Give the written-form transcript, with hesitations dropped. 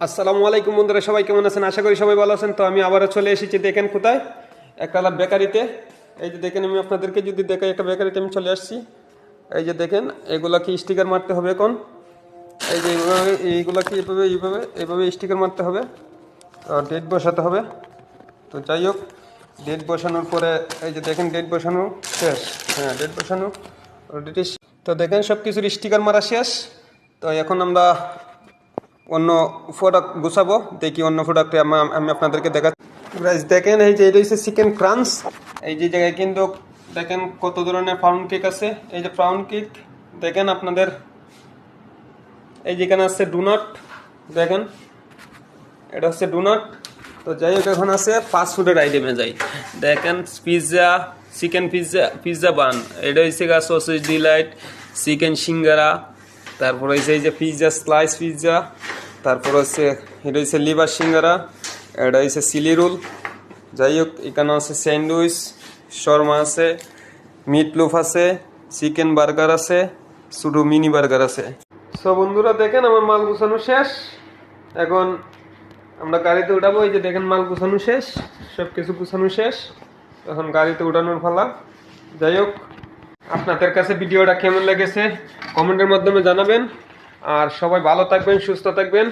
আসসালামু আলাইকুম বন্ধুরা, সবাই কেমন আছেন? আশা করি সবাই ভালো আছেন। তো আমি আবারও চলে এসেছি, দেখেন কোথায়, একটা বেকারিতে। এই যে দেখেন, আমি আপনাদেরকে যদি দেখাই, একটা বেকারিতে আমি চলে আসছি। এই যে দেখেন, এগুলা কি স্টিকার মারতে হবে এখন। এই যে এইভাবে, এইগুলা কি এইভাবে এইভাবে এইভাবে স্টিকার মারতে হবে, ডেট বসাতে হবে। তো যাই হোক, ডেট বসানোর পরে এই যে দেখেন, ডেট বসানো শেষ। হ্যাঁ, ডেট বসানো অলরেডি। তো দেখেন, সব কিছুর স্টিকার মারা শেষ। তো এখন আমরা অন্য প্রোডাক্ট গুছাবো, দেখি অন্য প্রোডাক্টে আমি আপনাদেরকে দেখাচ্ছি। গাইস দেখেন, এই যে এটা হচ্ছে চিকেন ক্রাঞ্চ। এই যে জায়গায় কিন্তু দেখেন কত ধরনের পাউন্ড কেক আছে। এই যে পাউন্ড কেক দেখেন আপনাদের, এই যেখানে আছে ডোনাট, দেখেন এটা হচ্ছে ডোনাট। তো যাই হোক, এখন আছে ফাস্ট ফুডের আইটেমে যাই। দেখেন পিৎজা, চিকেন পিৎজা, পিৎজা বান, এটা হচ্ছে গা সসেজ ডিলাইট, চিকেন সিঙ্গারা, তারপর হচ্ছে এই যে পিৎজা স্লাইস পিৎজা, তারপর হচ্ছে এটা হচ্ছে লিভার সিঙ্গারা, এটা হচ্ছে চিলি রোল। যাই হোক, এখানে আছে স্যান্ডউইচ, শর্মা আছে, মিট লোফ আছে, চিকেন বার্গার আছে, ছোটো মিনি বার্গার আছে। সো বন্ধুরা দেখেন, আমার মাল গুছানো শেষ। এখন আমরা গাড়িতে উঠাবো। এই যে দেখেন, মাল গুছানো শেষ, সব কিছু গুছানো শেষ। এখন গাড়িতে উঠানোর পালা। যাই হোক, আপনাদের কাছে ভিডিওটা কেমন লেগেছে কমেন্টের মাধ্যমে জানাবেন। আর সবাই ভালো থাকবেন, সুস্থ থাকবেন।